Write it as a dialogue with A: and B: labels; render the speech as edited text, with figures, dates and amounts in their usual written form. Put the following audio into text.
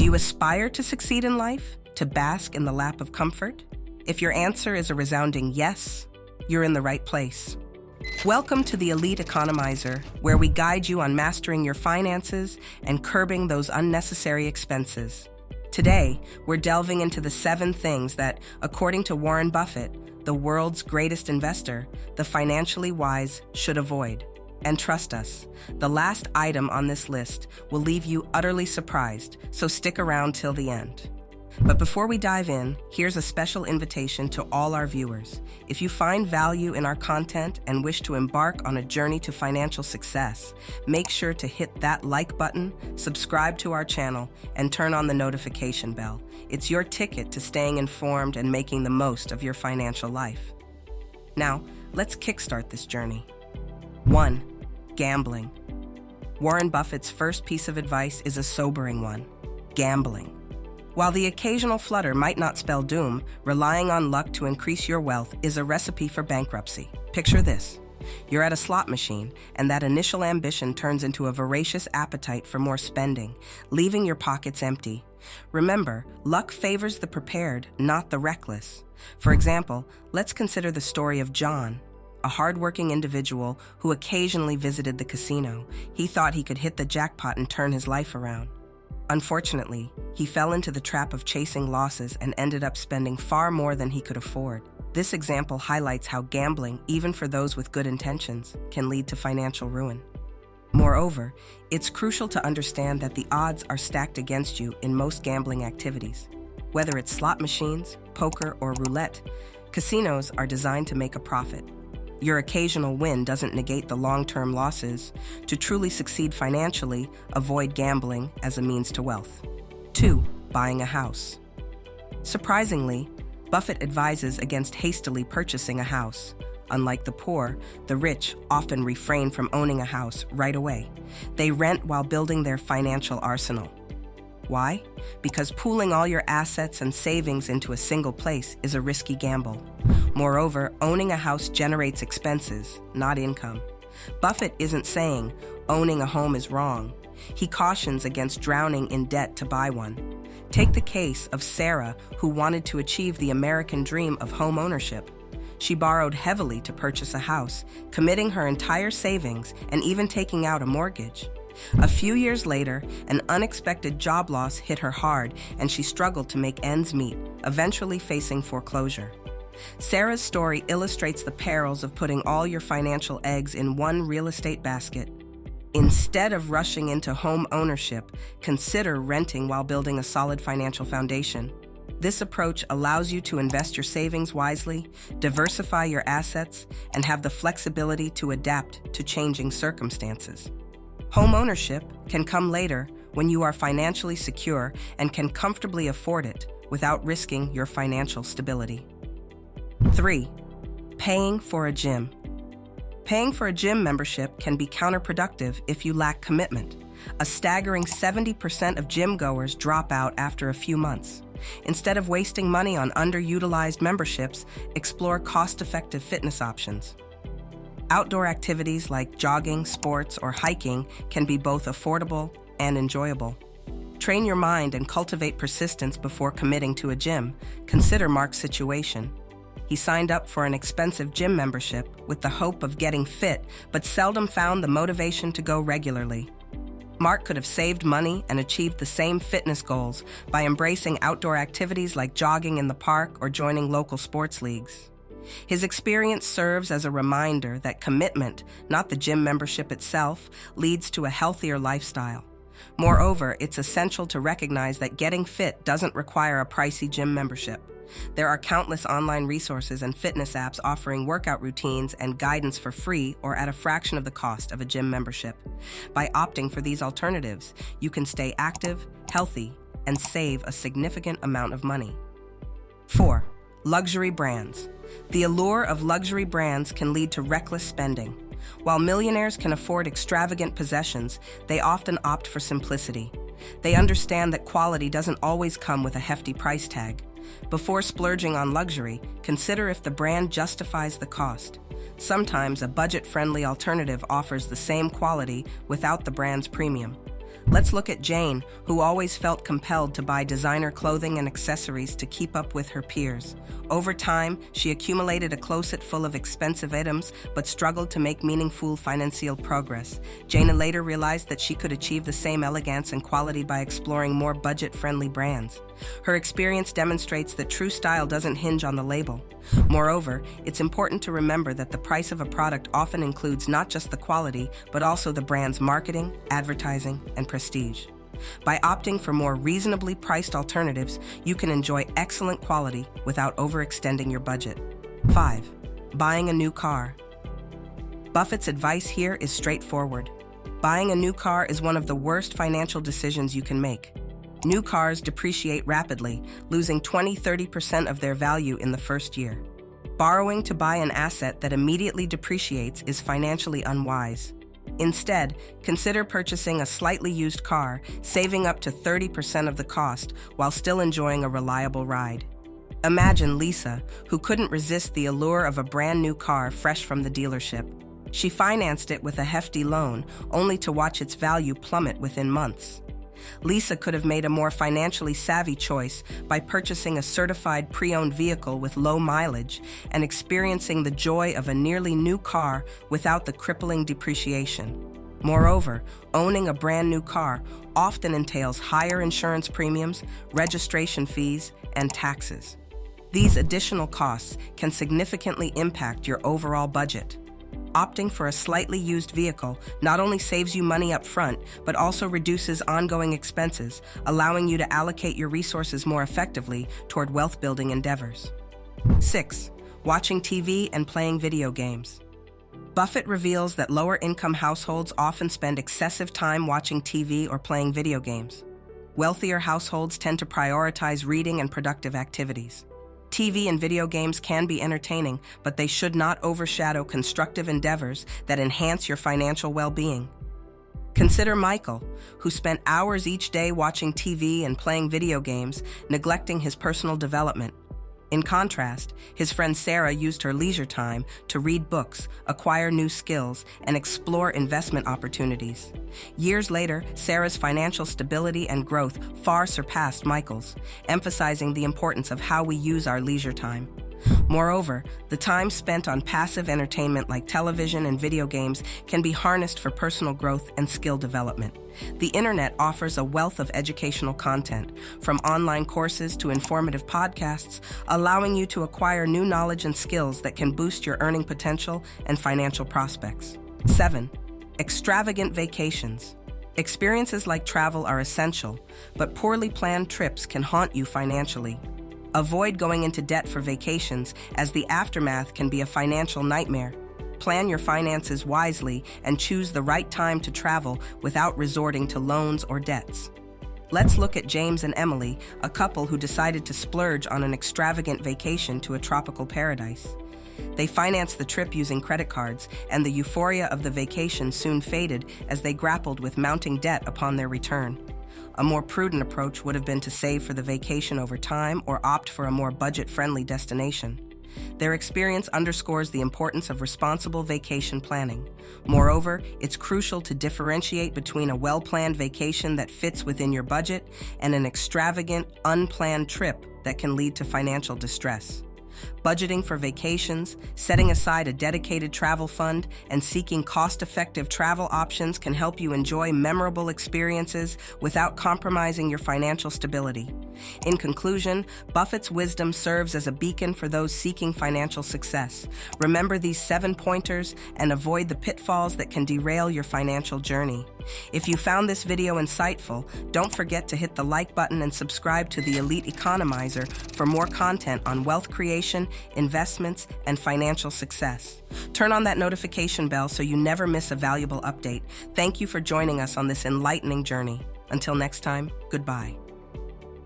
A: Do you aspire to succeed in life, to bask in the lap of comfort? If your answer is a resounding yes, you're in the right place. Welcome to the Elite Economizer, where we guide you on mastering your finances and curbing those unnecessary expenses. Today, we're delving into the 7 things that, according to Warren Buffett, the world's greatest investor, the financially wise should avoid. And trust us, the last item on this list will leave you utterly surprised, so stick around till the end. But before we dive in, here's a special invitation to all our viewers. If you find value in our content and wish to embark on a journey to financial success, make sure to hit that like button, subscribe to our channel, and turn on the notification bell. It's your ticket to staying informed and making the most of your financial life. Now, let's kickstart this journey. 1. Gambling. Warren Buffett's first piece of advice is a sobering one: gambling. While the occasional flutter might not spell doom, relying on luck to increase your wealth is a recipe for bankruptcy. Picture this. You're at a slot machine, and that initial ambition turns into a voracious appetite for more spending, leaving your pockets empty. Remember, luck favors the prepared, not the reckless. For example, let's consider the story of John, a hardworking individual who occasionally visited the casino. He thought he could hit the jackpot and turn his life around. Unfortunately, he fell into the trap of chasing losses and ended up spending far more than he could afford. This example highlights how gambling, even for those with good intentions, can lead to financial ruin. Moreover, it's crucial to understand that the odds are stacked against you in most gambling activities. Whether it's slot machines, poker, or roulette, casinos are designed to make a profit. Your occasional win doesn't negate the long-term losses. To truly succeed financially, avoid gambling as a means to wealth. 2. Buying a house. Surprisingly, Buffett advises against hastily purchasing a house. Unlike the poor, the rich often refrain from owning a house right away. They rent while building their financial arsenal. Why? Because pooling all your assets and savings into a single place is a risky gamble. Moreover, owning a house generates expenses, not income. Buffett isn't saying owning a home is wrong. He cautions against drowning in debt to buy one. Take the case of Sarah, who wanted to achieve the American dream of home ownership. She borrowed heavily to purchase a house, committing her entire savings and even taking out a mortgage. A few years later, an unexpected job loss hit her hard, and she struggled to make ends meet, eventually facing foreclosure. Sarah's story illustrates the perils of putting all your financial eggs in one real estate basket. Instead of rushing into home ownership, consider renting while building a solid financial foundation. This approach allows you to invest your savings wisely, diversify your assets, and have the flexibility to adapt to changing circumstances. Home ownership can come later when you are financially secure and can comfortably afford it without risking your financial stability. 3. Paying for a gym. Paying for a gym membership can be counterproductive if you lack commitment. A staggering 70% of gym goers drop out after a few months. Instead of wasting money on underutilized memberships, explore cost-effective fitness options. Outdoor activities like jogging, sports, or hiking can be both affordable and enjoyable. Train your mind and cultivate persistence before committing to a gym. Consider Mark's situation. He signed up for an expensive gym membership with the hope of getting fit, but seldom found the motivation to go regularly. Mark could have saved money and achieved the same fitness goals by embracing outdoor activities like jogging in the park or joining local sports leagues. His experience serves as a reminder that commitment, not the gym membership itself, leads to a healthier lifestyle. Moreover, it's essential to recognize that getting fit doesn't require a pricey gym membership. There are countless online resources and fitness apps offering workout routines and guidance for free or at a fraction of the cost of a gym membership. By opting for these alternatives, you can stay active, healthy, and save a significant amount of money. 4. Luxury brands. The allure of luxury brands can lead to reckless spending. While millionaires can afford extravagant possessions, they often opt for simplicity. They understand that quality doesn't always come with a hefty price tag. Before splurging on luxury, consider if the brand justifies the cost. Sometimes a budget-friendly alternative offers the same quality without the brand's premium. Let's look at Jane, who always felt compelled to buy designer clothing and accessories to keep up with her peers. Over time, she accumulated a closet full of expensive items, but struggled to make meaningful financial progress. Jane later realized that she could achieve the same elegance and quality by exploring more budget-friendly brands. Her experience demonstrates that true style doesn't hinge on the label. Moreover, it's important to remember that the price of a product often includes not just the quality, but also the brand's marketing, advertising, and prestige. By opting for more reasonably priced alternatives, you can enjoy excellent quality without overextending your budget. 5. Buying a new car. Buffett's advice here is straightforward. Buying a new car is one of the worst financial decisions you can make. New cars depreciate rapidly, losing 20–30% of their value in the first year. Borrowing to buy an asset that immediately depreciates is financially unwise. Instead, consider purchasing a slightly used car, saving up to 30% of the cost while still enjoying a reliable ride. Imagine Lisa, who couldn't resist the allure of a brand new car fresh from the dealership. She financed it with a hefty loan, only to watch its value plummet within months. Lisa could have made a more financially savvy choice by purchasing a certified pre-owned vehicle with low mileage and experiencing the joy of a nearly new car without the crippling depreciation. Moreover, owning a brand new car often entails higher insurance premiums, registration fees, and taxes. These additional costs can significantly impact your overall budget. Opting for a slightly used vehicle not only saves you money up front, but also reduces ongoing expenses, allowing you to allocate your resources more effectively toward wealth-building endeavors. 6. Watching TV and playing video games. Buffett reveals that lower-income households often spend excessive time watching TV or playing video games. Wealthier households tend to prioritize reading and productive activities. TV and video games can be entertaining, but they should not overshadow constructive endeavors that enhance your financial well-being. Consider Michael, who spent hours each day watching TV and playing video games, neglecting his personal development. In contrast, his friend Sarah used her leisure time to read books, acquire new skills, and explore investment opportunities. Years later, Sarah's financial stability and growth far surpassed Michael's, emphasizing the importance of how we use our leisure time. Moreover, the time spent on passive entertainment like television and video games can be harnessed for personal growth and skill development. The internet offers a wealth of educational content, from online courses to informative podcasts, allowing you to acquire new knowledge and skills that can boost your earning potential and financial prospects. 7. Extravagant vacations. Experiences like travel are essential, but poorly planned trips can haunt you financially. Avoid going into debt for vacations, as the aftermath can be a financial nightmare. Plan your finances wisely and choose the right time to travel without resorting to loans or debts. Let's look at James and Emily, a couple who decided to splurge on an extravagant vacation to a tropical paradise. They financed the trip using credit cards, and the euphoria of the vacation soon faded as they grappled with mounting debt upon their return. A more prudent approach would have been to save for the vacation over time or opt for a more budget-friendly destination. Their experience underscores the importance of responsible vacation planning. Moreover, it's crucial to differentiate between a well-planned vacation that fits within your budget and an extravagant, unplanned trip that can lead to financial distress. Budgeting for vacations, setting aside a dedicated travel fund, and seeking cost-effective travel options can help you enjoy memorable experiences without compromising your financial stability. In conclusion, Buffett's wisdom serves as a beacon for those seeking financial success. Remember these 7 pointers and avoid the pitfalls that can derail your financial journey. If you found this video insightful, don't forget to hit the like button and subscribe to the Elite Economizer for more content on wealth creation, investments, and financial success. Turn on that notification bell so you never miss a valuable update. Thank you for joining us on this enlightening journey. Until next time, goodbye.